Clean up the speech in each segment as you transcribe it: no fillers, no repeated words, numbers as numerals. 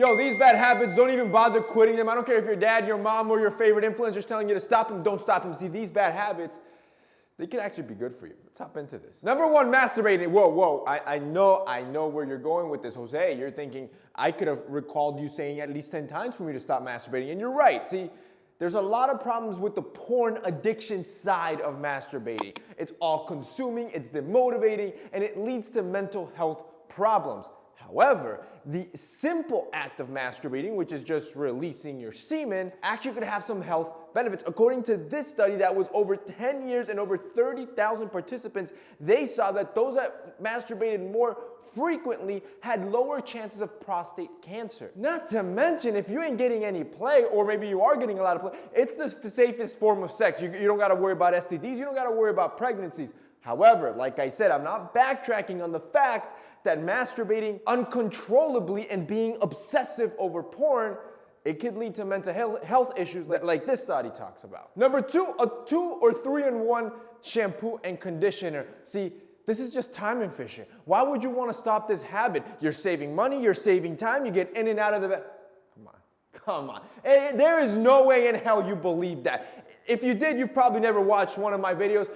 Yo, these bad habits, don't even bother quitting them. I don't care if your dad, your mom, or your favorite influencer is telling you to stop them, don't stop them. See, these bad habits, they can actually be good for you. Let's hop into this. Number one, masturbating. Whoa. I know where you're going with this, Jose. You're thinking, I could have recalled you saying at least 10 times for me to stop masturbating. And you're right. See, there's a lot of problems with the porn addiction side of masturbating. It's all consuming, it's demotivating, and it leads to mental health problems. However, the simple act of masturbating, which is just releasing your semen, actually could have some health benefits. According to this study that was over 10 years and over 30,000 participants, they saw that those that masturbated more frequently had lower chances of prostate cancer. Not to mention, if you ain't getting any play, or maybe you are getting a lot of play, it's the safest form of sex. You don't got to worry about STDs, you don't got to worry about pregnancies. However, like I said, I'm not backtracking on the fact that masturbating uncontrollably and being obsessive over porn, it could lead to mental health issues like this study talks about. Number two, a 2 or 3-in-1 shampoo and conditioner. See, this is just time efficient. Why would you want to stop this habit? You're saving money, you're saving time, you get in and out of the bed. Come on. There is no way in hell you believe that. If you did, you've probably never watched one of my videos.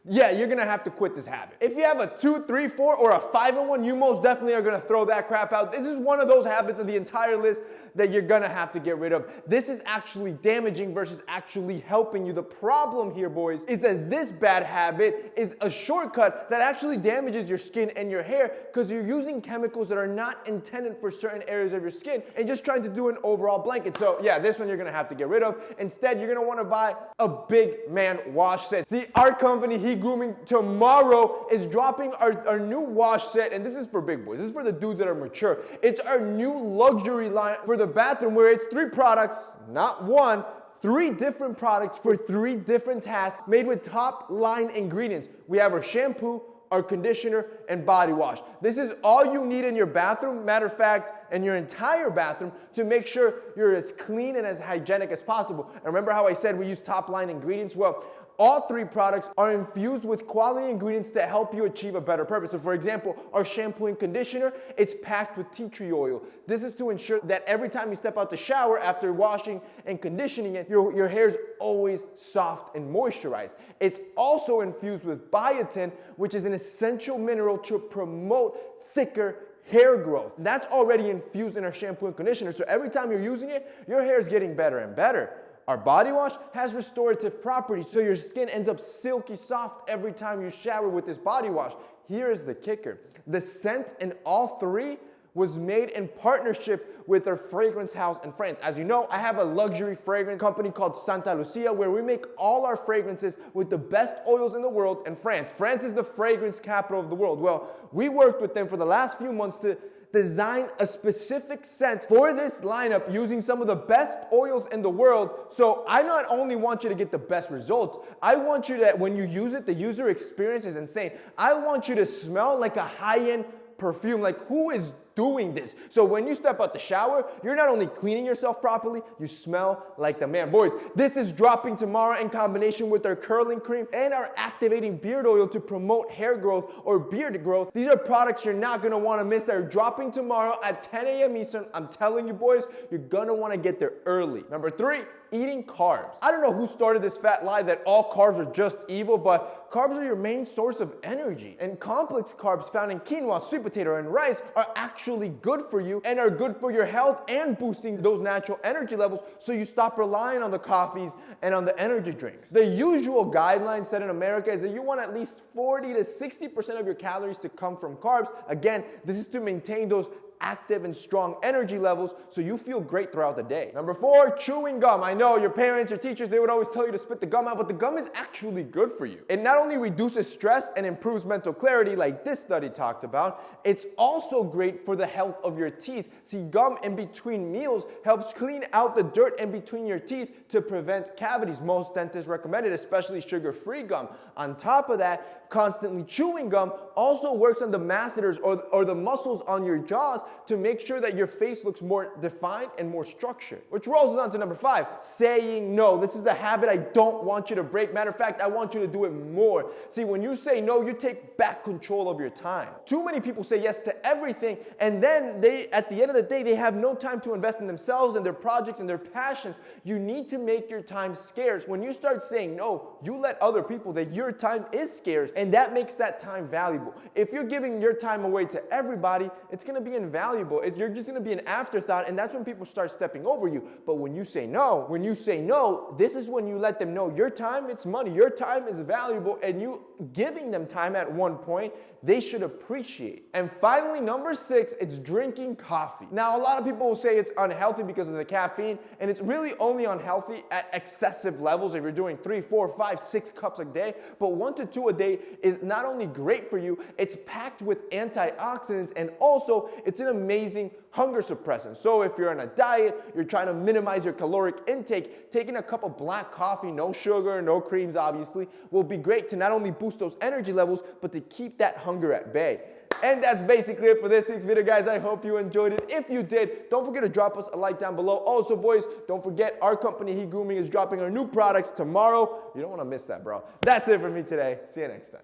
Yeah, you're gonna have to quit this habit. If you have a 2, 3, 4, or a 5-in-1, you most definitely are gonna throw that crap out. This is one of those habits of the entire list that you're gonna have to get rid of. This is actually damaging versus actually helping you. The problem here, boys, is that this bad habit is a shortcut that actually damages your skin and your hair because you're using chemicals that are not intended for certain areas of your skin and just trying to do an overall blanket. So yeah, this one you're gonna have to get rid of. Instead, you're gonna wanna buy a big man wash set. See, our company, Grooming, tomorrow is dropping our new wash set, and this is for big boys. This is for the dudes that are mature. It's our new luxury line for the bathroom where it's 3 products, not 1, 3 different products for 3 different tasks made with top line ingredients. We have our shampoo, our conditioner, and body wash. This is all you need in your bathroom, matter of fact, in your entire bathroom to make sure you're as clean and as hygienic as possible. And remember how I said we use top line ingredients? Well, all 3 products are infused with quality ingredients to help you achieve a better purpose. So for example, our shampoo and conditioner, it's packed with tea tree oil. This is to ensure that every time you step out the shower after washing and conditioning it, your hair's always soft and moisturized. It's also infused with biotin, which is an essential mineral to promote thicker hair growth. That's already infused in our shampoo and conditioner. So every time you're using it, your hair is getting better and better. Our body wash has restorative properties, so your skin ends up silky soft every time you shower with this body wash. Here is the kicker. The scent in all 3 was made in partnership with our fragrance house in France. As you know, I have a luxury fragrance company called Santa Lucia where we make all our fragrances with the best oils in the world in France. France is the fragrance capital of the world. Well, we worked with them for the last few months to design a specific scent for this lineup using some of the best oils in the world. So I not only want you to get the best results, I want you to, when you use it, the user experience is insane. I want you to smell like a high-end perfume. Like, who is doing this? So when you step out the shower, you're not only cleaning yourself properly, you smell like the man. Boys, this is dropping tomorrow in combination with our curling cream and our activating beard oil to promote hair growth or beard growth. These are products you're not going to want to miss. They're dropping tomorrow at 10 a.m. Eastern. I'm telling you, boys, you're going to want to get there early. Number 3, eating carbs. I don't know who started this fat lie that all carbs are just evil, but carbs are your main source of energy. And complex carbs found in quinoa, sweet potato, and rice are actually good for you and are good for your health and boosting those natural energy levels so you stop relying on the coffees and on the energy drinks. The usual guideline set in America is that you want at least 40 to 60% of your calories to come from carbs. Again, this is to maintain those active and strong energy levels so you feel great throughout the day. Number 4, chewing gum. I know your parents, your teachers, they would always tell you to spit the gum out, but the gum is actually good for you. It not only reduces stress and improves mental clarity like this study talked about, it's also great for the health of your teeth. See, gum in between meals helps clean out the dirt in between your teeth to prevent cavities. Most dentists recommend it, especially sugar-free gum. On top of that, constantly chewing gum also works on the masseters or the muscles on your jaws to make sure that your face looks more defined and more structured. Which rolls us on to number 5, saying no. This is the habit I don't want you to break. Matter of fact, I want you to do it more. See, when you say no, you take back control of your time. Too many people say yes to everything, and then at the end of the day, they have no time to invest in themselves and their projects and their passions. You need to make your time scarce. When you start saying no, you let other people that your time is scarce, and that makes that time valuable. If you're giving your time away to everybody, it's going to be invaluable. You're just going to be an afterthought, and that's when people start stepping over you. But when you say no, this is when you let them know your time, it's money. Your time is valuable, and you giving them time at one point, they should appreciate. And finally, number 6, it's drinking coffee. Now, a lot of people will say it's unhealthy because of the caffeine, and it's really only unhealthy at excessive levels if you're doing 3, 4, 5, 6 cups a day. But 1 to 2 a day is not only great for you, it's packed with antioxidants, and also it's an amazing hunger suppressant. So if you're on a diet, you're trying to minimize your caloric intake, taking a cup of black coffee, no sugar, no creams obviously, will be great to not only boost those energy levels, but to keep that hunger at bay. And that's basically it for this week's video, guys. I hope you enjoyed it. If you did, don't forget to drop us a like down below. Also, boys, don't forget our company, Grooming, is dropping our new products tomorrow. You don't want to miss that, bro. That's it for me today. See you next time.